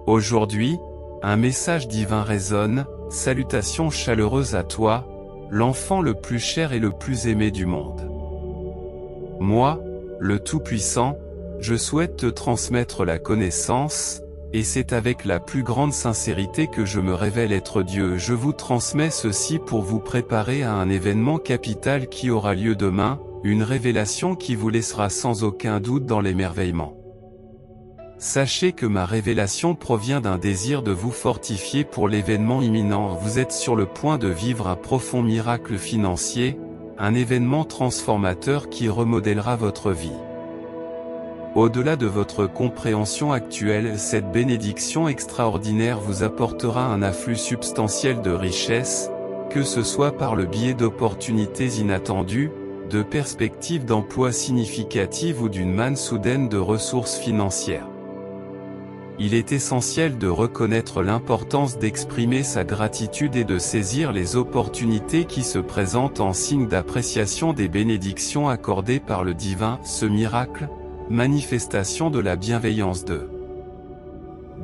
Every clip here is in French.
Aujourd'hui, un message divin résonne, salutations chaleureuses à toi, l'enfant le plus cher et le plus aimé du monde. Moi, le Tout-Puissant, je souhaite te transmettre la connaissance, et c'est avec la plus grande sincérité que je me révèle être Dieu. Je vous transmets ceci pour vous préparer à un événement capital qui aura lieu demain, une révélation qui vous laissera sans aucun doute dans l'émerveillement. Sachez que ma révélation provient d'un désir de vous fortifier pour l'événement imminent. Vous êtes sur le point de vivre un profond miracle financier, un événement transformateur qui remodèlera votre vie. Au-delà de votre compréhension actuelle, cette bénédiction extraordinaire vous apportera un afflux substantiel de richesses, que ce soit par le biais d'opportunités inattendues, de perspectives d'emploi significatives ou d'une manne soudaine de ressources financières. Il est essentiel de reconnaître l'importance d'exprimer sa gratitude et de saisir les opportunités qui se présentent en signe d'appréciation des bénédictions accordées par le divin. Ce miracle, manifestation de la bienveillance de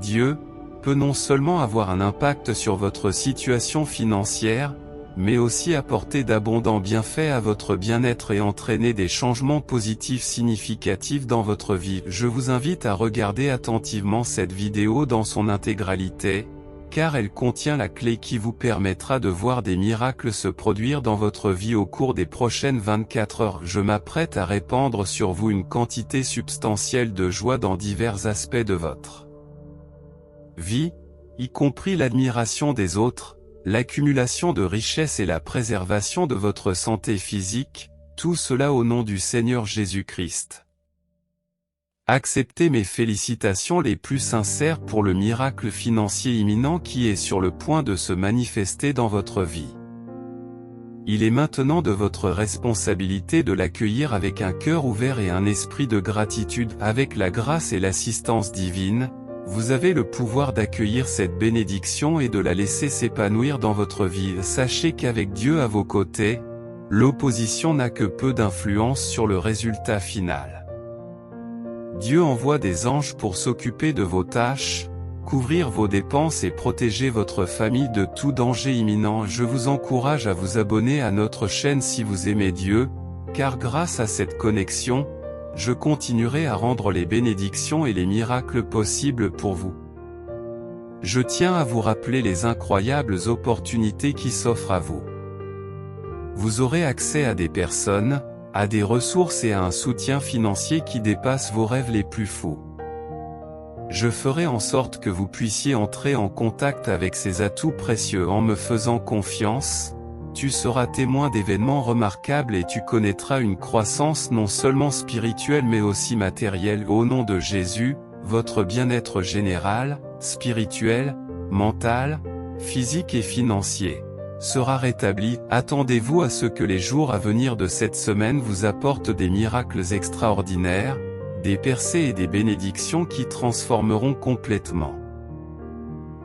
Dieu, peut non seulement avoir un impact sur votre situation financière, mais aussi apporter d'abondants bienfaits à votre bien-être et entraîner des changements positifs significatifs dans votre vie. Je vous invite à regarder attentivement cette vidéo dans son intégralité, car elle contient la clé qui vous permettra de voir des miracles se produire dans votre vie au cours des prochaines 24 heures. Je m'apprête à répandre sur vous une quantité substantielle de joie dans divers aspects de votre vie, y compris l'admiration des autres, l'accumulation de richesses et la préservation de votre santé physique, tout cela au nom du Seigneur Jésus-Christ. Acceptez mes félicitations les plus sincères pour le miracle financier imminent qui est sur le point de se manifester dans votre vie. Il est maintenant de votre responsabilité de l'accueillir avec un cœur ouvert et un esprit de gratitude. Avec la grâce et l'assistance divine, vous avez le pouvoir d'accueillir cette bénédiction et de la laisser s'épanouir dans votre vie. Sachez qu'avec Dieu à vos côtés, l'opposition n'a que peu d'influence sur le résultat final. Dieu envoie des anges pour s'occuper de vos tâches, couvrir vos dépenses et protéger votre famille de tout danger imminent. Je vous encourage à vous abonner à notre chaîne si vous aimez Dieu, car grâce à cette connexion, je continuerai à rendre les bénédictions et les miracles possibles pour vous. Je tiens à vous rappeler les incroyables opportunités qui s'offrent à vous. Vous aurez accès à des personnes, à des ressources et à un soutien financier qui dépasse vos rêves les plus fous. Je ferai en sorte que vous puissiez entrer en contact avec ces atouts précieux en me faisant confiance. Tu seras témoin d'événements remarquables et tu connaîtras une croissance non seulement spirituelle mais aussi matérielle. Au nom de Jésus, votre bien-être général, spirituel, mental, physique et financier sera rétabli. Attendez-vous à ce que les jours à venir de cette semaine vous apportent des miracles extraordinaires, des percées et des bénédictions qui transformeront complètement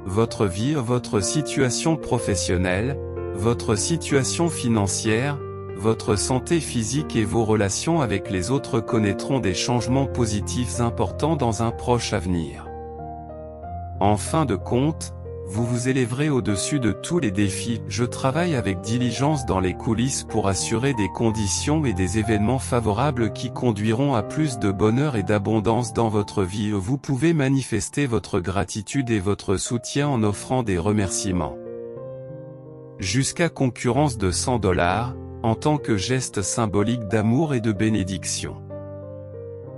votre vie, votre situation professionnelle, votre situation financière, votre santé physique et vos relations avec les autres connaîtront des changements positifs importants dans un proche avenir. En fin de compte, vous vous élèverez au-dessus de tous les défis. Je travaille avec diligence dans les coulisses pour assurer des conditions et des événements favorables qui conduiront à plus de bonheur et d'abondance dans votre vie. Vous pouvez manifester votre gratitude et votre soutien en offrant des remerciements. Jusqu'à concurrence de $100, en tant que geste symbolique d'amour et de bénédiction.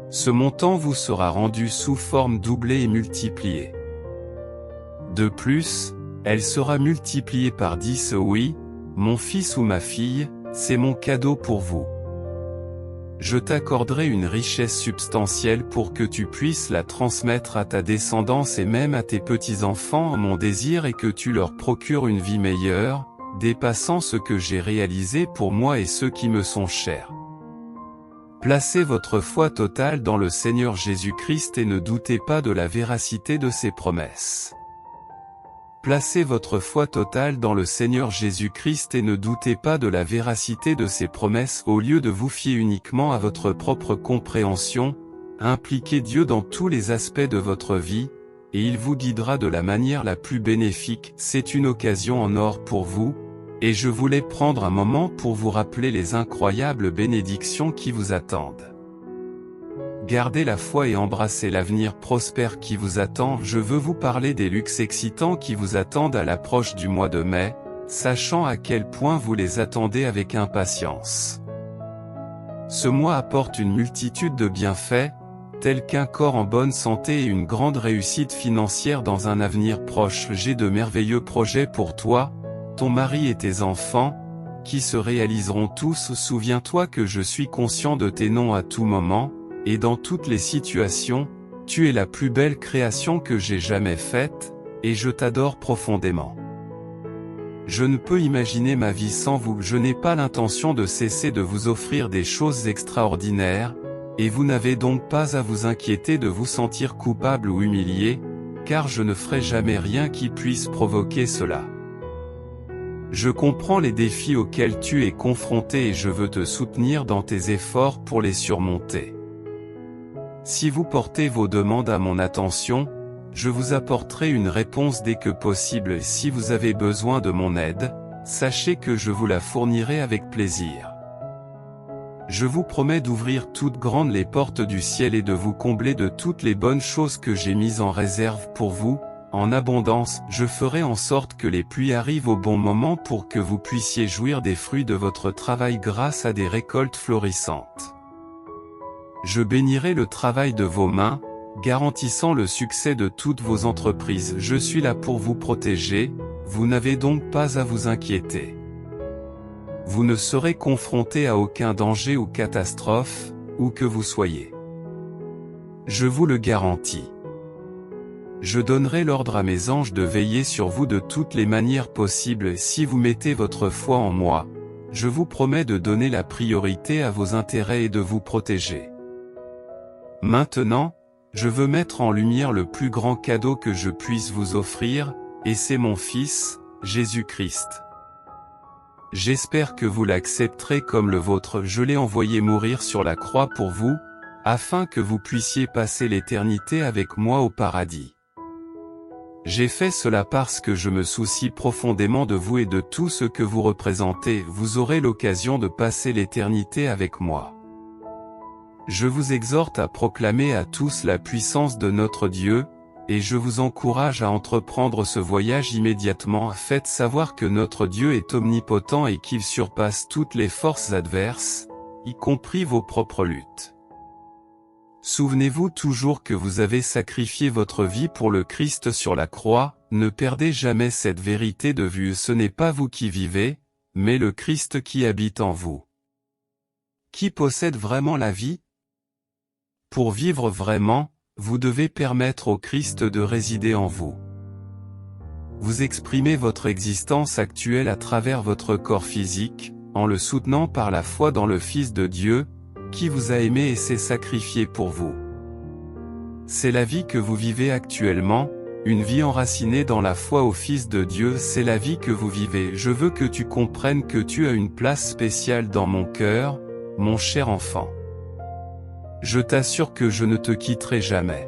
Ce montant vous sera rendu sous forme doublée et multipliée. De plus, elle sera multipliée par 10. Oui, mon fils ou ma fille, c'est mon cadeau pour vous. Je t'accorderai une richesse substantielle pour que tu puisses la transmettre à ta descendance et même à tes petits-enfants. Mon désir est que tu leur procures une vie meilleure, dépassant ce que j'ai réalisé pour moi et ceux qui me sont chers. Placez votre foi totale dans le Seigneur Jésus-Christ et ne doutez pas de la véracité de ses promesses. Placez votre foi totale dans le Seigneur Jésus-Christ et ne doutez pas de la véracité de ses promesses. Au lieu de vous fier uniquement à votre propre compréhension, impliquez Dieu dans tous les aspects de votre vie, et il vous guidera de la manière la plus bénéfique. C'est une occasion en or pour vous, et je voulais prendre un moment pour vous rappeler les incroyables bénédictions qui vous attendent. Gardez la foi et embrassez l'avenir prospère qui vous attend. Je veux vous parler des luxes excitants qui vous attendent à l'approche du mois de mai, sachant à quel point vous les attendez avec impatience. Ce mois apporte une multitude de bienfaits, tels qu'un corps en bonne santé et une grande réussite financière dans un avenir proche. J'ai de merveilleux projets pour toi, ton mari et tes enfants, qui se réaliseront tous. Souviens-toi que je suis conscient de tes noms à tout moment, et dans toutes les situations. Tu es la plus belle création que j'ai jamais faite, et je t'adore profondément. Je ne peux imaginer ma vie sans vous. Je n'ai pas l'intention de cesser de vous offrir des choses extraordinaires, et vous n'avez donc pas à vous inquiéter de vous sentir coupable ou humilié, car je ne ferai jamais rien qui puisse provoquer cela. Je comprends les défis auxquels tu es confronté et je veux te soutenir dans tes efforts pour les surmonter. Si vous portez vos demandes à mon attention, je vous apporterai une réponse dès que possible. Si vous avez besoin de mon aide, sachez que je vous la fournirai avec plaisir. Je vous promets d'ouvrir toutes grandes les portes du ciel et de vous combler de toutes les bonnes choses que j'ai mises en réserve pour vous, en abondance. Je ferai en sorte que les pluies arrivent au bon moment pour que vous puissiez jouir des fruits de votre travail grâce à des récoltes florissantes. Je bénirai le travail de vos mains, garantissant le succès de toutes vos entreprises. Je suis là pour vous protéger, vous n'avez donc pas à vous inquiéter. Vous ne serez confronté à aucun danger ou catastrophe, où que vous soyez. Je vous le garantis. Je donnerai l'ordre à mes anges de veiller sur vous de toutes les manières possibles. Si vous mettez votre foi en moi, je vous promets de donner la priorité à vos intérêts et de vous protéger. Maintenant, je veux mettre en lumière le plus grand cadeau que je puisse vous offrir, et c'est mon Fils, Jésus-Christ. J'espère que vous l'accepterez comme le vôtre. Je l'ai envoyé mourir sur la croix pour vous, afin que vous puissiez passer l'éternité avec moi au paradis. J'ai fait cela parce que je me soucie profondément de vous et de tout ce que vous représentez. Vous aurez l'occasion de passer l'éternité avec moi. Je vous exhorte à proclamer à tous la puissance de notre Dieu, et je vous encourage à entreprendre ce voyage immédiatement. Faites savoir que notre Dieu est omnipotent et qu'il surpasse toutes les forces adverses, y compris vos propres luttes. Souvenez-vous toujours que vous avez sacrifié votre vie pour le Christ sur la croix. Ne perdez jamais cette vérité de vue. Ce n'est pas vous qui vivez, mais le Christ qui habite en vous. Qui possède vraiment la vie? Pour vivre vraiment, vous devez permettre au Christ de résider en vous. Vous exprimez votre existence actuelle à travers votre corps physique, en le soutenant par la foi dans le Fils de Dieu, qui vous a aimé et s'est sacrifié pour vous. C'est la vie que vous vivez actuellement, une vie enracinée dans la foi au Fils de Dieu. C'est la vie que vous vivez. Je veux que tu comprennes que tu as une place spéciale dans mon cœur, mon cher enfant. Je t'assure que je ne te quitterai jamais.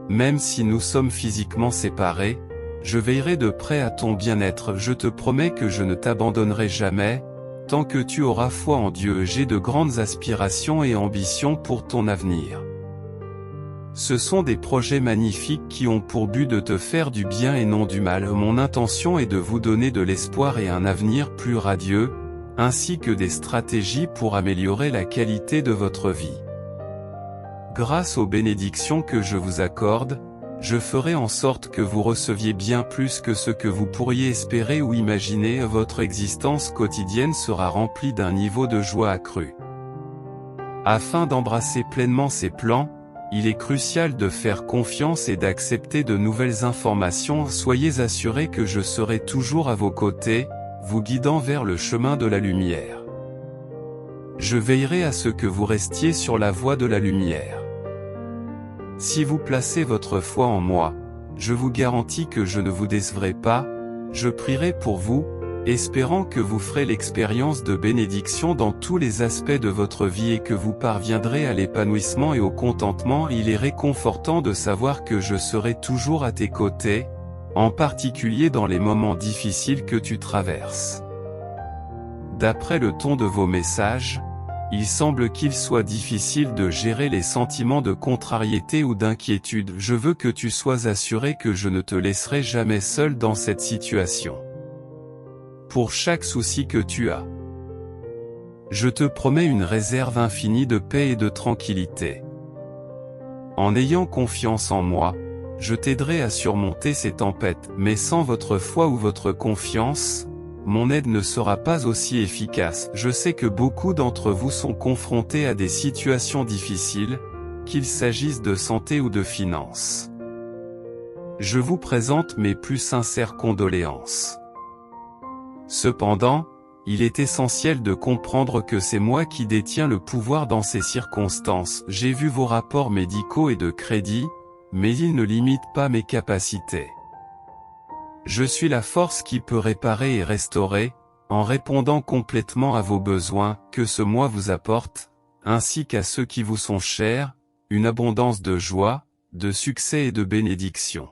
Même si nous sommes physiquement séparés, je veillerai de près à ton bien-être. Je te promets que je ne t'abandonnerai jamais, tant que tu auras foi en Dieu. J'ai de grandes aspirations et ambitions pour ton avenir. Ce sont des projets magnifiques qui ont pour but de te faire du bien et non du mal. Mon intention est de vous donner de l'espoir et un avenir plus radieux, ainsi que des stratégies pour améliorer la qualité de votre vie. Grâce aux bénédictions que je vous accorde, je ferai en sorte que vous receviez bien plus que ce que vous pourriez espérer ou imaginer. Votre existence quotidienne sera remplie d'un niveau de joie accru. Afin d'embrasser pleinement ces plans, il est crucial de faire confiance et d'accepter de nouvelles informations. Soyez assurés que je serai toujours à vos côtés, vous guidant vers le chemin de la lumière. Je veillerai à ce que vous restiez sur la voie de la lumière. Si vous placez votre foi en moi, je vous garantis que je ne vous décevrai pas. Je prierai pour vous, espérant que vous ferez l'expérience de bénédiction dans tous les aspects de votre vie et que vous parviendrez à l'épanouissement et au contentement. Il est réconfortant de savoir que je serai toujours à tes côtés, en particulier dans les moments difficiles que tu traverses. D'après le ton de vos messages, il semble qu'il soit difficile de gérer les sentiments de contrariété ou d'inquiétude. Je veux que tu sois assuré que je ne te laisserai jamais seul dans cette situation. Pour chaque souci que tu as, je te promets une réserve infinie de paix et de tranquillité. En ayant confiance en moi, je t'aiderai à surmonter ces tempêtes, mais sans votre foi ou votre confiance, mon aide ne sera pas aussi efficace. Je sais que beaucoup d'entre vous sont confrontés à des situations difficiles, qu'il s'agisse de santé ou de finances. Je vous présente mes plus sincères condoléances. Cependant, il est essentiel de comprendre que c'est moi qui détiens le pouvoir dans ces circonstances. J'ai vu vos rapports médicaux et de crédit, mais ils ne limitent pas mes capacités. Je suis la force qui peut réparer et restaurer, en répondant complètement à vos besoins, que ce moi vous apporte, ainsi qu'à ceux qui vous sont chers, une abondance de joie, de succès et de bénédiction.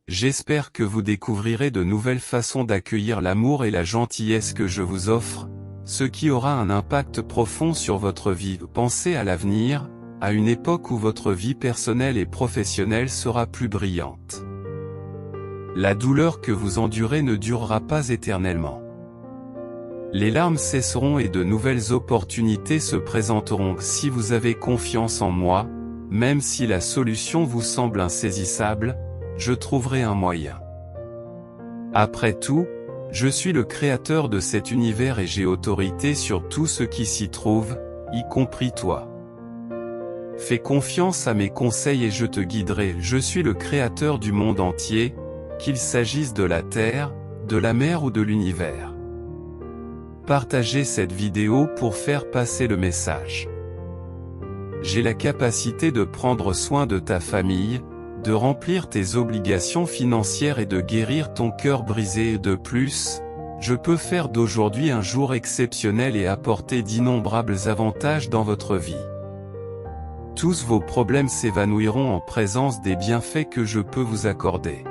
J'espère que vous découvrirez de nouvelles façons d'accueillir l'amour et la gentillesse que je vous offre, ce qui aura un impact profond sur votre vie. Pensez à l'avenir, à une époque où votre vie personnelle et professionnelle sera plus brillante. La douleur que vous endurez ne durera pas éternellement. Les larmes cesseront et de nouvelles opportunités se présenteront. Si vous avez confiance en moi, même si la solution vous semble insaisissable, je trouverai un moyen. Après tout, je suis le créateur de cet univers et j'ai autorité sur tout ce qui s'y trouve, y compris toi. Fais confiance à mes conseils et je te guiderai. Je suis le créateur du monde entier, qu'il s'agisse de la Terre, de la mer ou de l'univers. Partagez cette vidéo pour faire passer le message. J'ai la capacité de prendre soin de ta famille, de remplir tes obligations financières et de guérir ton cœur brisé. Et de plus, je peux faire d'aujourd'hui un jour exceptionnel et apporter d'innombrables avantages dans votre vie. Tous vos problèmes s'évanouiront en présence des bienfaits que je peux vous accorder.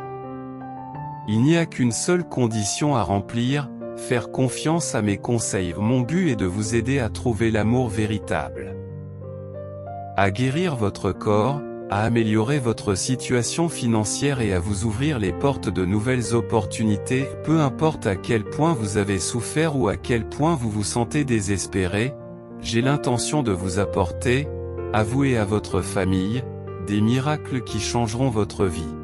Il n'y a qu'une seule condition à remplir, faire confiance à mes conseils. Mon but est de vous aider à trouver l'amour véritable, à guérir votre corps, à améliorer votre situation financière et à vous ouvrir les portes de nouvelles opportunités. Peu importe à quel point vous avez souffert ou à quel point vous vous sentez désespéré, j'ai l'intention de vous apporter, à vous et à votre famille, des miracles qui changeront votre vie.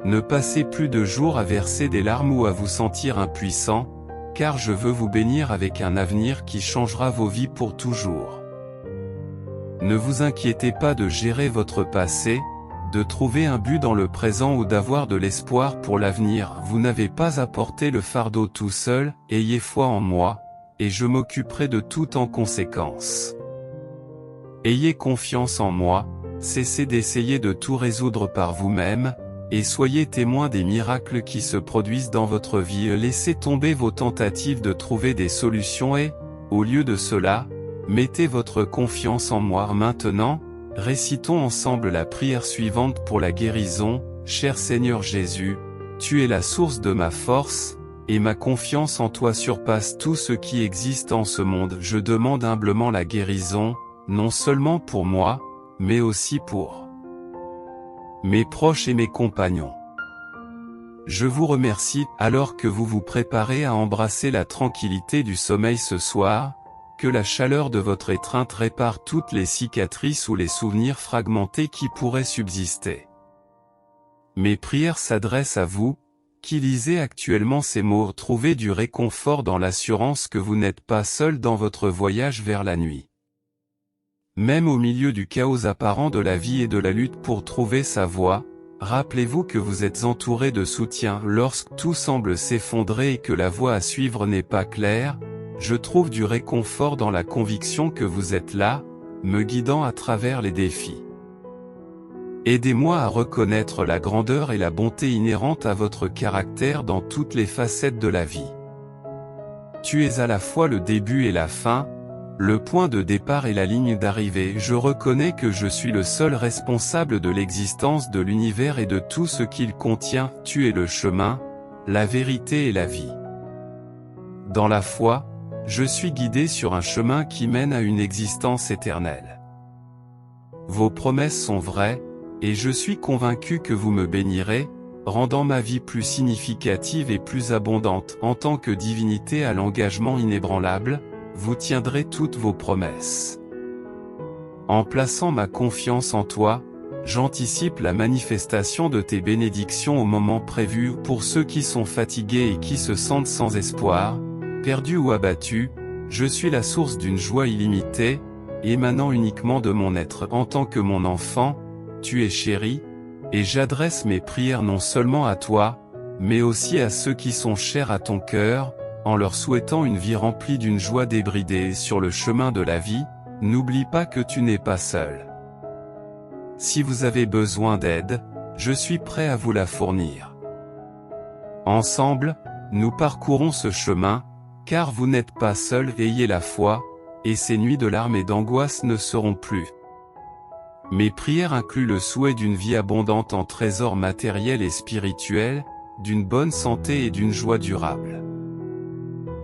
Ne passez plus de jours à verser des larmes ou à vous sentir impuissant, car je veux vous bénir avec un avenir qui changera vos vies pour toujours. Ne vous inquiétez pas de gérer votre passé, de trouver un but dans le présent ou d'avoir de l'espoir pour l'avenir. Vous n'avez pas à porter le fardeau tout seul, ayez foi en moi, et je m'occuperai de tout en conséquence. Ayez confiance en moi, cessez d'essayer de tout résoudre par vous-même, et soyez témoins des miracles qui se produisent dans votre vie. Laissez tomber vos tentatives de trouver des solutions et, au lieu de cela, mettez votre confiance en moi. Maintenant, récitons ensemble la prière suivante pour la guérison. Cher Seigneur Jésus, tu es la source de ma force, et ma confiance en toi surpasse tout ce qui existe en ce monde. Je demande humblement la guérison, non seulement pour moi, mais aussi pour mes proches et mes compagnons. Je vous remercie, alors que vous vous préparez à embrasser la tranquillité du sommeil ce soir, que la chaleur de votre étreinte répare toutes les cicatrices ou les souvenirs fragmentés qui pourraient subsister. Mes prières s'adressent à vous, qui lisez actuellement ces mots. Trouvez du réconfort dans l'assurance que vous n'êtes pas seul dans votre voyage vers la nuit. Même au milieu du chaos apparent de la vie et de la lutte pour trouver sa voie, rappelez-vous que vous êtes entouré de soutien. Lorsque tout semble s'effondrer et que la voie à suivre n'est pas claire, je trouve du réconfort dans la conviction que vous êtes là, me guidant à travers les défis. Aidez-moi à reconnaître la grandeur et la bonté inhérentes à votre caractère dans toutes les facettes de la vie. Tu es à la fois le début et la fin, le point de départ et la ligne d'arrivée. Je reconnais que je suis le seul responsable de l'existence de l'univers et de tout ce qu'il contient. Tu es le chemin, la vérité et la vie. Dans la foi, je suis guidé sur un chemin qui mène à une existence éternelle. Vos promesses sont vraies, et je suis convaincu que vous me bénirez, rendant ma vie plus significative et plus abondante. En tant que divinité à l'engagement inébranlable, vous tiendrez toutes vos promesses. En plaçant ma confiance en toi, j'anticipe la manifestation de tes bénédictions au moment prévu. Pour ceux qui sont fatigués et qui se sentent sans espoir, perdus ou abattus, je suis la source d'une joie illimitée, émanant uniquement de mon être. En tant que mon enfant, tu es chéri, et j'adresse mes prières non seulement à toi, mais aussi à ceux qui sont chers à ton cœur, en leur souhaitant une vie remplie d'une joie débridée sur le chemin de la vie. N'oublie pas que tu n'es pas seul. Si vous avez besoin d'aide, je suis prêt à vous la fournir. Ensemble, nous parcourons ce chemin, car vous n'êtes pas seul. Ayez la foi, et ces nuits de larmes et d'angoisse ne seront plus. Mes prières incluent le souhait d'une vie abondante en trésors matériels et spirituels, d'une bonne santé et d'une joie durable.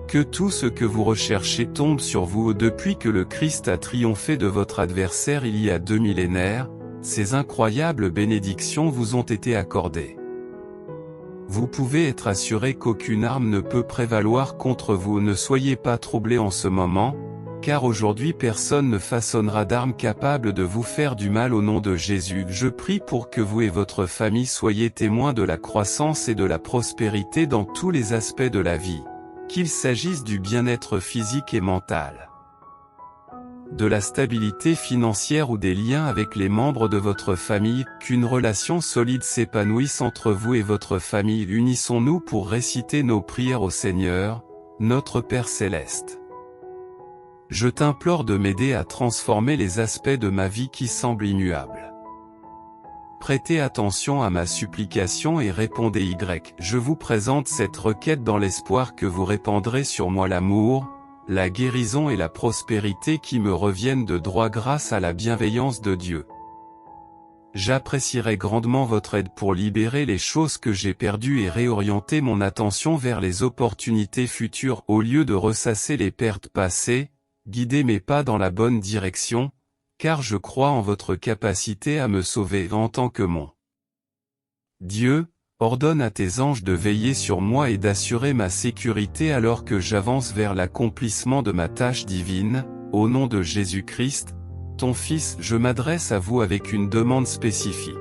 Que tout ce que vous recherchez tombe sur vous. Depuis que le Christ a triomphé de votre adversaire il y a 2 millénaires, ces incroyables bénédictions vous ont été accordées. Vous pouvez être assuré qu'aucune arme ne peut prévaloir contre vous. Ne soyez pas troublés en ce moment, car aujourd'hui personne ne façonnera d'arme capable de vous faire du mal au nom de Jésus. Je prie pour que vous et votre famille soyez témoins de la croissance et de la prospérité dans tous les aspects de la vie, qu'il s'agisse du bien-être physique et mental, de la stabilité financière ou des liens avec les membres de votre famille. Qu'une relation solide s'épanouisse entre vous et votre famille. Unissons-nous pour réciter nos prières au Seigneur, notre Père Céleste. Je t'implore de m'aider à transformer les aspects de ma vie qui semblent immuables. Prêtez attention à ma supplication et répondez. Je vous présente cette requête dans l'espoir que vous répandrez sur moi l'amour, la guérison et la prospérité qui me reviennent de droit grâce à la bienveillance de Dieu. J'apprécierai grandement votre aide pour libérer les choses que j'ai perdues et réorienter mon attention vers les opportunités futures. Au lieu de ressasser les pertes passées, guidez mes pas dans la bonne direction, car je crois en votre capacité à me sauver. En tant que mon Dieu, ordonne à tes anges de veiller sur moi et d'assurer ma sécurité alors que j'avance vers l'accomplissement de ma tâche divine. Au nom de Jésus-Christ, ton Fils, je m'adresse à vous avec une demande spécifique.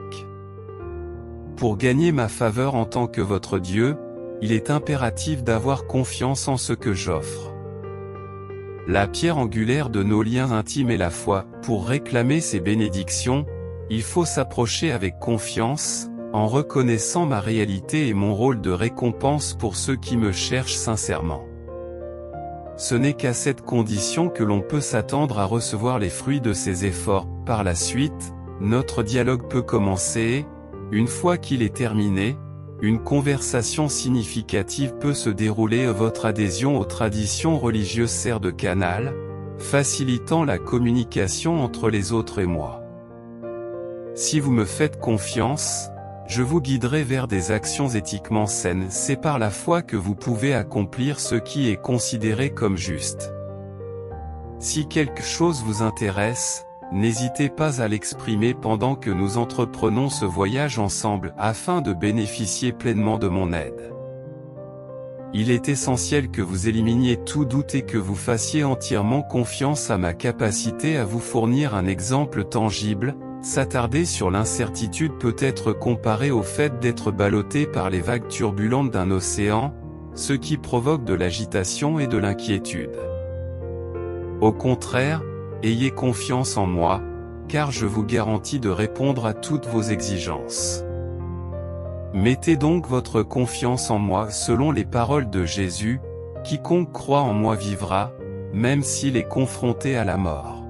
Pour gagner ma faveur en tant que votre Dieu, il est impératif d'avoir confiance en ce que j'offre. La pierre angulaire de nos liens intimes est la foi. Pour réclamer ces bénédictions, il faut s'approcher avec confiance, en reconnaissant ma réalité et mon rôle de récompense pour ceux qui me cherchent sincèrement. Ce n'est qu'à cette condition que l'on peut s'attendre à recevoir les fruits de ses efforts. Par la suite, notre dialogue peut commencer. Une fois qu'il est terminé, une conversation significative peut se dérouler. Votre adhésion aux traditions religieuses sert de canal, facilitant la communication entre les autres et moi. Si vous me faites confiance, je vous guiderai vers des actions éthiquement saines. C'est par la foi que vous pouvez accomplir ce qui est considéré comme juste. Si quelque chose vous intéresse, n'hésitez pas à l'exprimer pendant que nous entreprenons ce voyage ensemble afin de bénéficier pleinement de mon aide. Il est essentiel que vous éliminiez tout doute et que vous fassiez entièrement confiance à ma capacité à vous fournir un exemple tangible. S'attarder sur l'incertitude peut être comparé au fait d'être ballotté par les vagues turbulentes d'un océan, ce qui provoque de l'agitation et de l'inquiétude. Au contraire, ayez confiance en moi, car je vous garantis de répondre à toutes vos exigences. Mettez donc votre confiance en moi selon les paroles de Jésus, quiconque croit en moi vivra, même s'il est confronté à la mort.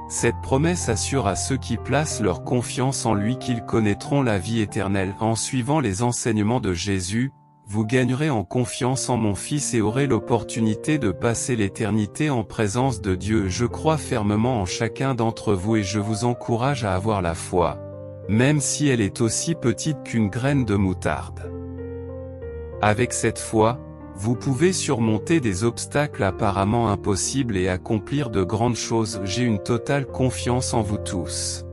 Cette promesse assure à ceux qui placent leur confiance en lui qu'ils connaîtront la vie éternelle. En suivant les enseignements de Jésus, vous gagnerez en confiance en mon Fils et aurez l'opportunité de passer l'éternité en présence de Dieu. Je crois fermement en chacun d'entre vous et je vous encourage à avoir la foi, même si elle est aussi petite qu'une graine de moutarde. Avec cette foi, vous pouvez surmonter des obstacles apparemment impossibles et accomplir de grandes choses. J'ai une totale confiance en vous tous.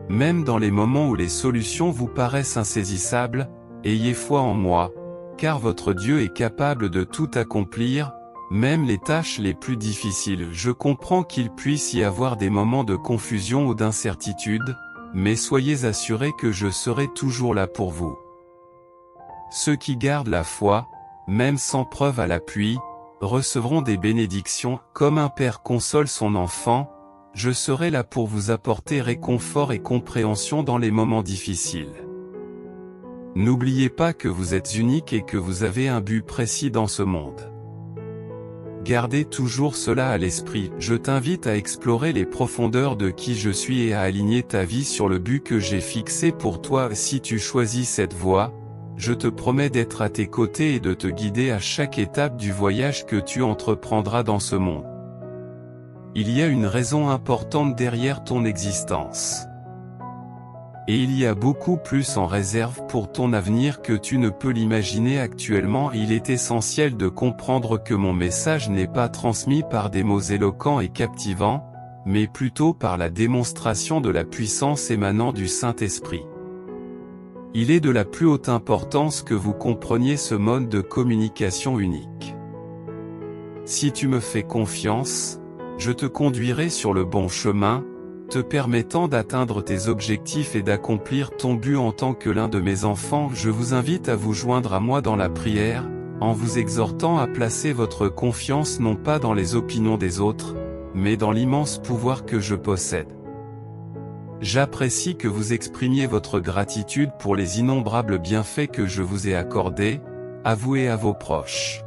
Même dans les moments où les solutions vous paraissent insaisissables, ayez foi en moi, car votre Dieu est capable de tout accomplir, même les tâches les plus difficiles. Je comprends qu'il puisse y avoir des moments de confusion ou d'incertitude, mais soyez assurés que je serai toujours là pour vous. Ceux qui gardent la foi, même sans preuve à l'appui, recevront des bénédictions. Comme un père console son enfant, je serai là pour vous apporter réconfort et compréhension dans les moments difficiles. N'oubliez pas que vous êtes unique et que vous avez un but précis dans ce monde. Gardez toujours cela à l'esprit. Je t'invite à explorer les profondeurs de qui je suis et à aligner ta vie sur le but que j'ai fixé pour toi. Si tu choisis cette voie, je te promets d'être à tes côtés et de te guider à chaque étape du voyage que tu entreprendras dans ce monde. Il y a une raison importante derrière ton existence. Et il y a beaucoup plus en réserve pour ton avenir que tu ne peux l'imaginer actuellement. Il est essentiel de comprendre que mon message n'est pas transmis par des mots éloquents et captivants, mais plutôt par la démonstration de la puissance émanant du Saint-Esprit. Il est de la plus haute importance que vous compreniez ce mode de communication unique. Si tu me fais confiance, je te conduirai sur le bon chemin, te permettant d'atteindre tes objectifs et d'accomplir ton but en tant que l'un de mes enfants. Je vous invite à vous joindre à moi dans la prière, en vous exhortant à placer votre confiance non pas dans les opinions des autres, mais dans l'immense pouvoir que je possède. J'apprécie que vous exprimiez votre gratitude pour les innombrables bienfaits que je vous ai accordés, à vous et à vos proches.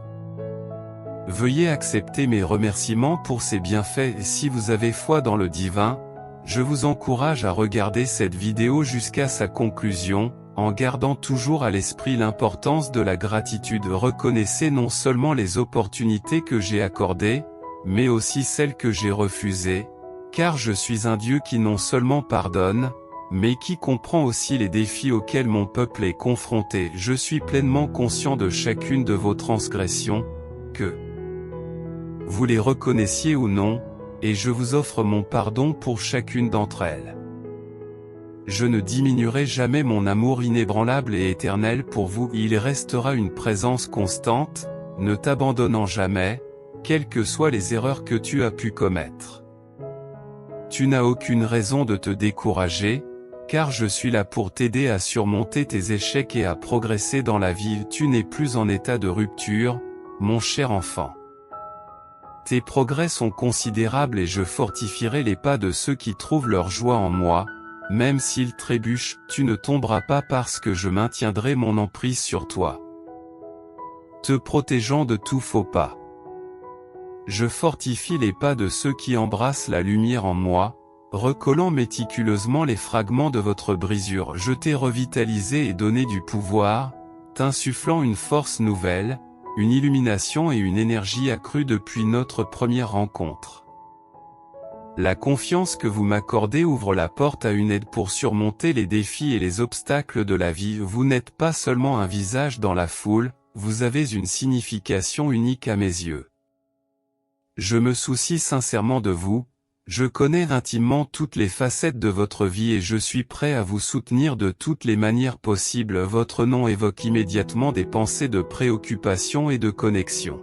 Veuillez accepter mes remerciements pour ces bienfaits et si vous avez foi dans le divin, je vous encourage à regarder cette vidéo jusqu'à sa conclusion, en gardant toujours à l'esprit l'importance de la gratitude. Reconnaissez non seulement les opportunités que j'ai accordées, mais aussi celles que j'ai refusées, car je suis un Dieu qui non seulement pardonne, mais qui comprend aussi les défis auxquels mon peuple est confronté. Je suis pleinement conscient de chacune de vos transgressions, que vous les reconnaissiez ou non, et je vous offre mon pardon pour chacune d'entre elles. Je ne diminuerai jamais mon amour inébranlable et éternel pour vous. Il restera une présence constante, ne t'abandonnant jamais, quelles que soient les erreurs que tu as pu commettre. Tu n'as aucune raison de te décourager, car je suis là pour t'aider à surmonter tes échecs et à progresser dans la vie. Tu n'es plus en état de rupture, mon cher enfant. Tes progrès sont considérables et je fortifierai les pas de ceux qui trouvent leur joie en moi. Même s'ils trébuchent, tu ne tomberas pas parce que je maintiendrai mon emprise sur toi, te protégeant de tout faux pas. Je fortifie les pas de ceux qui embrassent la lumière en moi, recollant méticuleusement les fragments de votre brisure. Je t'ai revitalisé et donné du pouvoir, t'insufflant une force nouvelle, une illumination et une énergie accrue depuis notre première rencontre. La confiance que vous m'accordez ouvre la porte à une aide pour surmonter les défis et les obstacles de la vie. Vous n'êtes pas seulement un visage dans la foule, vous avez une signification unique à mes yeux. Je me soucie sincèrement de vous, je connais intimement toutes les facettes de votre vie et je suis prêt à vous soutenir de toutes les manières possibles. Votre nom évoque immédiatement des pensées de préoccupation et de connexion.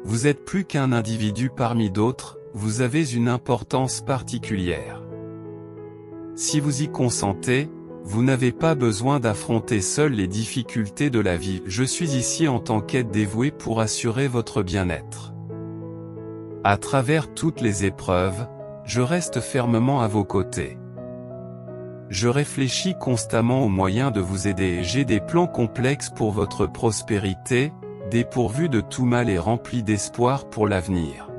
Vous êtes plus qu'un individu parmi d'autres, vous avez une importance particulière. Si vous y consentez, vous n'avez pas besoin d'affronter seul les difficultés de la vie. Je suis ici en tant qu'aide dévouée pour assurer votre bien-être. À travers toutes les épreuves, je reste fermement à vos côtés. Je réfléchis constamment aux moyens de vous aider et j'ai des plans complexes pour votre prospérité, dépourvus de tout mal et remplis d'espoir pour l'avenir.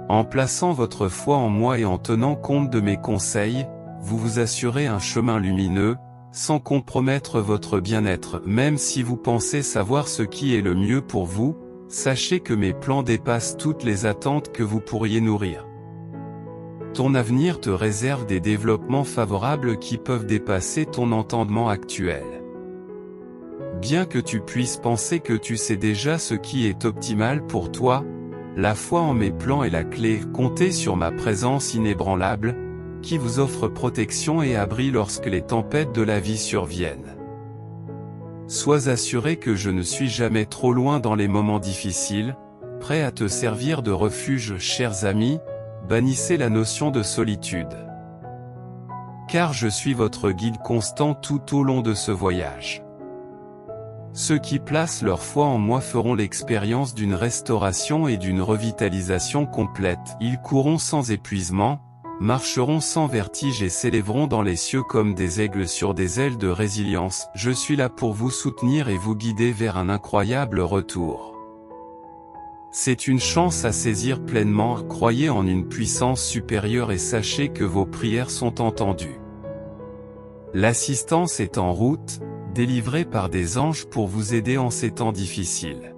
En plaçant votre foi en moi et en tenant compte de mes conseils, vous vous assurez un chemin lumineux, sans compromettre votre bien-être. Même si vous pensez savoir ce qui est le mieux pour vous, sachez que mes plans dépassent toutes les attentes que vous pourriez nourrir. Ton avenir te réserve des développements favorables qui peuvent dépasser ton entendement actuel. Bien que tu puisses penser que tu sais déjà ce qui est optimal pour toi, la foi en mes plans est la clé. Comptez sur ma présence inébranlable, qui vous offre protection et abri lorsque les tempêtes de la vie surviennent. Sois assuré que je ne suis jamais trop loin dans les moments difficiles, prêt à te servir de refuge. Chers amis, bannissez la notion de solitude. Car je suis votre guide constant tout au long de ce voyage. Ceux qui placent leur foi en moi feront l'expérience d'une restauration et d'une revitalisation complète. Ils courront sans épuisement, marcheront sans vertige et s'élèveront dans les cieux comme des aigles sur des ailes de résilience. Je suis là pour vous soutenir et vous guider vers un incroyable retour. C'est une chance à saisir pleinement. Croyez en une puissance supérieure et sachez que vos prières sont entendues. L'assistance est en route, délivrée par des anges pour vous aider en ces temps difficiles.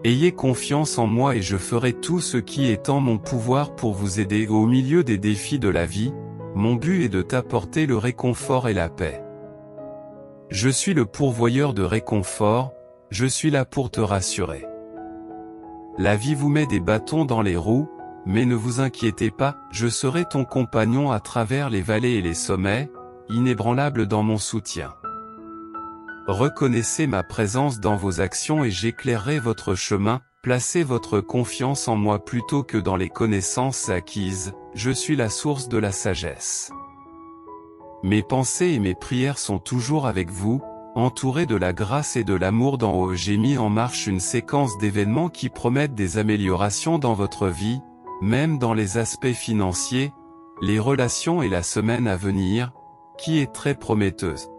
Ayez confiance en moi et je ferai tout ce qui est en mon pouvoir pour vous aider au milieu des défis de la vie. Mon but est de t'apporter le réconfort et la paix. Je suis le pourvoyeur de réconfort, je suis là pour te rassurer. La vie vous met des bâtons dans les roues, mais ne vous inquiétez pas, je serai ton compagnon à travers les vallées et les sommets, inébranlable dans mon soutien. Reconnaissez ma présence dans vos actions et j'éclairerai votre chemin. Placez votre confiance en moi plutôt que dans les connaissances acquises, je suis la source de la sagesse. Mes pensées et mes prières sont toujours avec vous, entourés de la grâce et de l'amour d'en haut. J'ai mis en marche une séquence d'événements qui promettent des améliorations dans votre vie, même dans les aspects financiers, les relations et la semaine à venir, qui est très prometteuse.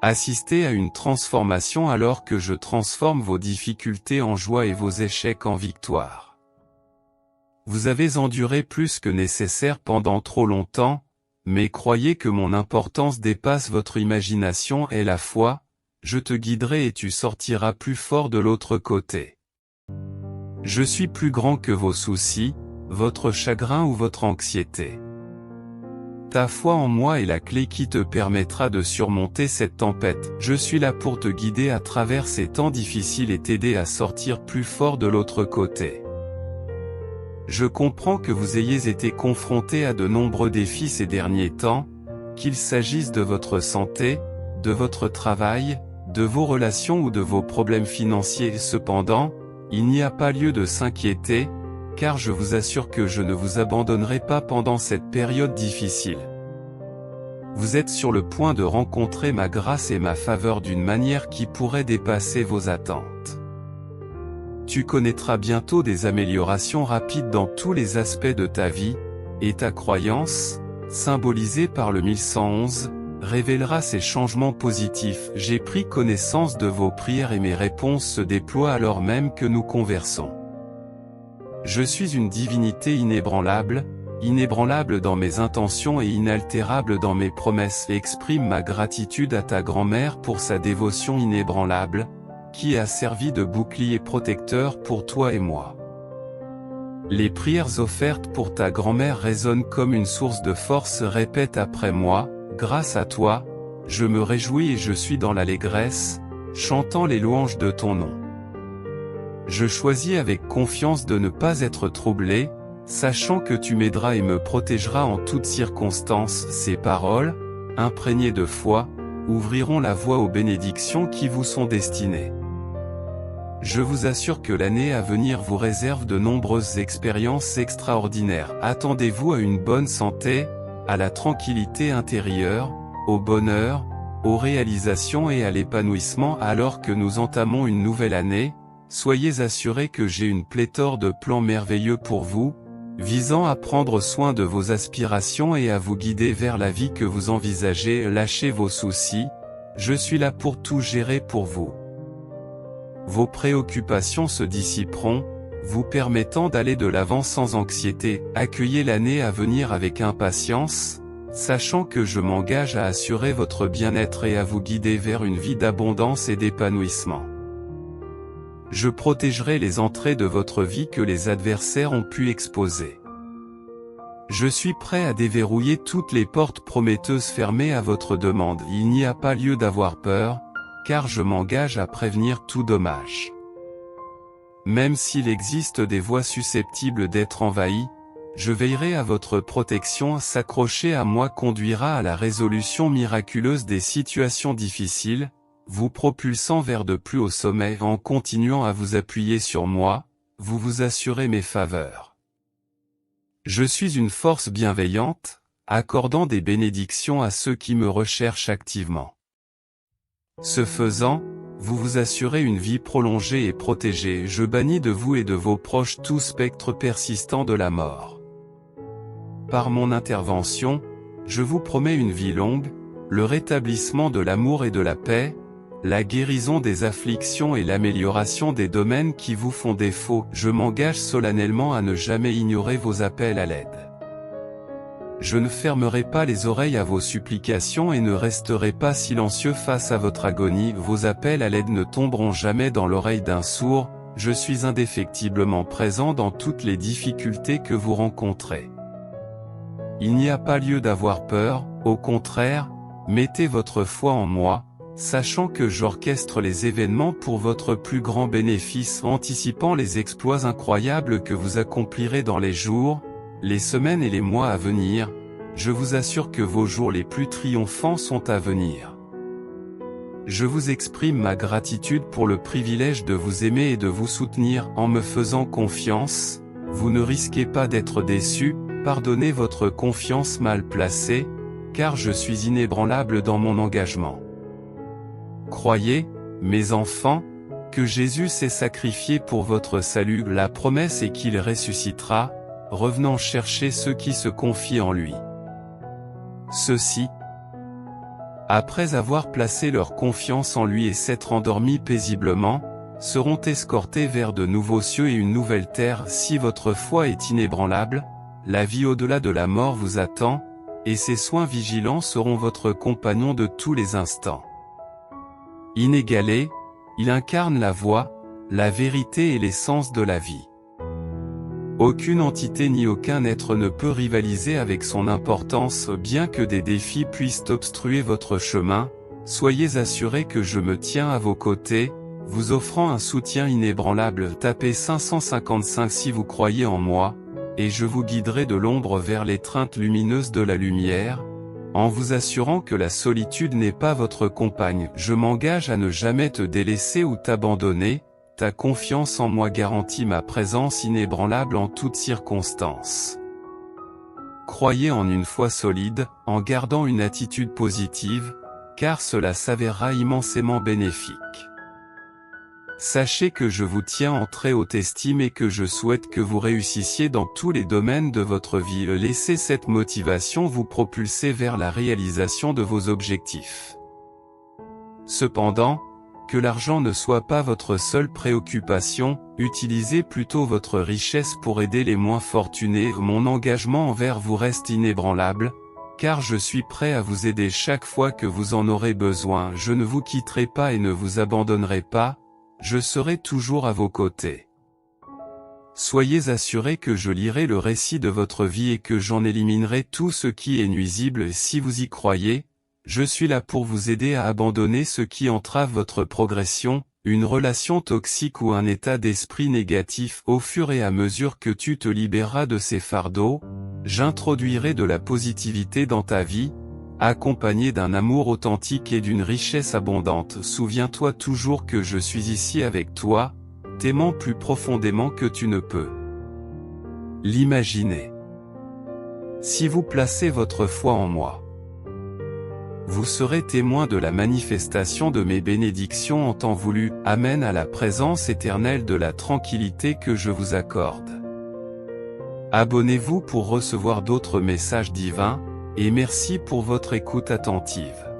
Assistez à une transformation alors que je transforme vos difficultés en joie et vos échecs en victoire. Vous avez enduré plus que nécessaire pendant trop longtemps, mais croyez que mon importance dépasse votre imagination et la foi, je te guiderai et tu sortiras plus fort de l'autre côté. Je suis plus grand que vos soucis, votre chagrin ou votre anxiété. Ta foi en moi est la clé qui te permettra de surmonter cette tempête. Je suis là pour te guider à travers ces temps difficiles et t'aider à sortir plus fort de l'autre côté. Je comprends que vous ayez été confronté à de nombreux défis ces derniers temps, qu'il s'agisse de votre santé, de votre travail, de vos relations ou de vos problèmes financiers. Cependant, il n'y a pas lieu de s'inquiéter, car je vous assure que je ne vous abandonnerai pas pendant cette période difficile. Vous êtes sur le point de rencontrer ma grâce et ma faveur d'une manière qui pourrait dépasser vos attentes. Tu connaîtras bientôt des améliorations rapides dans tous les aspects de ta vie, et ta croyance, symbolisée par le 1111, révélera ces changements positifs. J'ai pris connaissance de vos prières et mes réponses se déploient alors même que nous conversons. Je suis une divinité inébranlable, inébranlable dans mes intentions et inaltérable dans mes promesses. Exprime ma gratitude à ta grand-mère pour sa dévotion inébranlable, qui a servi de bouclier protecteur pour toi et moi. Les prières offertes pour ta grand-mère résonnent comme une source de force. Répète après moi, grâce à toi, je me réjouis et je suis dans l'allégresse, chantant les louanges de ton nom. Je choisis avec confiance de ne pas être troublé, sachant que tu m'aideras et me protégeras en toutes circonstances. Ces paroles, imprégnées de foi, ouvriront la voie aux bénédictions qui vous sont destinées. Je vous assure que l'année à venir vous réserve de nombreuses expériences extraordinaires. Attendez-vous à une bonne santé, à la tranquillité intérieure, au bonheur, aux réalisations et à l'épanouissement alors que nous entamons une nouvelle année. Soyez assurés que j'ai une pléthore de plans merveilleux pour vous, visant à prendre soin de vos aspirations et à vous guider vers la vie que vous envisagez. Lâchez vos soucis, je suis là pour tout gérer pour vous. Vos préoccupations se dissiperont, vous permettant d'aller de l'avant sans anxiété. Accueillez l'année à venir avec impatience, sachant que je m'engage à assurer votre bien-être et à vous guider vers une vie d'abondance et d'épanouissement. Je protégerai les entrées de votre vie que les adversaires ont pu exposer. Je suis prêt à déverrouiller toutes les portes prometteuses fermées à votre demande. Il n'y a pas lieu d'avoir peur, car je m'engage à prévenir tout dommage. Même s'il existe des voies susceptibles d'être envahies, je veillerai à votre protection. S'accrocher à moi conduira à la résolution miraculeuse des situations difficiles, vous propulsant vers de plus hauts sommets. En continuant à vous appuyer sur moi, vous vous assurez mes faveurs. Je suis une force bienveillante, accordant des bénédictions à ceux qui me recherchent activement. Ce faisant, vous vous assurez une vie prolongée et protégée. Je bannis de vous et de vos proches tout spectre persistant de la mort. Par mon intervention, je vous promets une vie longue, le rétablissement de l'amour et de la paix, la guérison des afflictions et l'amélioration des domaines qui vous font défaut. Je m'engage solennellement à ne jamais ignorer vos appels à l'aide. Je ne fermerai pas les oreilles à vos supplications et ne resterai pas silencieux face à votre agonie. Vos appels à l'aide ne tomberont jamais dans l'oreille d'un sourd. Je suis indéfectiblement présent dans toutes les difficultés que vous rencontrez. Il n'y a pas lieu d'avoir peur, au contraire, mettez votre foi en moi, sachant que j'orchestre les événements pour votre plus grand bénéfice, anticipant les exploits incroyables que vous accomplirez dans les jours, les semaines et les mois à venir. Je vous assure que vos jours les plus triomphants sont à venir. Je vous exprime ma gratitude pour le privilège de vous aimer et de vous soutenir. En me faisant confiance, vous ne risquez pas d'être déçus. Pardonnez votre confiance mal placée, car je suis inébranlable dans mon engagement. Croyez, mes enfants, que Jésus s'est sacrifié pour votre salut. La promesse est qu'il ressuscitera, revenant chercher ceux qui se confient en lui. Ceux-ci, après avoir placé leur confiance en lui et s'être endormis paisiblement, seront escortés vers de nouveaux cieux et une nouvelle terre. Si votre foi est inébranlable, la vie au-delà de la mort vous attend, et ses soins vigilants seront votre compagnon de tous les instants. Inégalé, il incarne la voie, la vérité et l'essence de la vie. Aucune entité ni aucun être ne peut rivaliser avec son importance. Bien que des défis puissent obstruer votre chemin, soyez assurés que je me tiens à vos côtés, vous offrant un soutien inébranlable. Tapez 555 si vous croyez en moi, et je vous guiderai de l'ombre vers l'étreinte lumineuse de la lumière, en vous assurant que la solitude n'est pas votre compagne. Je m'engage à ne jamais te délaisser ou t'abandonner, ta confiance en moi garantit ma présence inébranlable en toutes circonstances. Croyez en une foi solide, en gardant une attitude positive, car cela s'avérera immensément bénéfique. Sachez que je vous tiens en très haute estime et que je souhaite que vous réussissiez dans tous les domaines de votre vie. Laissez cette motivation vous propulser vers la réalisation de vos objectifs. Cependant, que l'argent ne soit pas votre seule préoccupation, utilisez plutôt votre richesse pour aider les moins fortunés. Mon engagement envers vous reste inébranlable, car je suis prêt à vous aider chaque fois que vous en aurez besoin. Je ne vous quitterai pas et ne vous abandonnerai pas, je serai toujours à vos côtés. Soyez assurés que je lirai le récit de votre vie et que j'en éliminerai tout ce qui est nuisible. Si vous y croyez, je suis là pour vous aider à abandonner ce qui entrave votre progression, une relation toxique ou un état d'esprit négatif. Au fur et à mesure que tu te libéreras de ces fardeaux, j'introduirai de la positivité dans ta vie, accompagné d'un amour authentique et d'une richesse abondante. Souviens-toi toujours que je suis ici avec toi, t'aimant plus profondément que tu ne peux l'imaginer. Si vous placez votre foi en moi, vous serez témoin de la manifestation de mes bénédictions en temps voulu. Amen. À la présence éternelle de la tranquillité que je vous accorde. Abonnez-vous pour recevoir d'autres messages divins, et merci pour votre écoute attentive.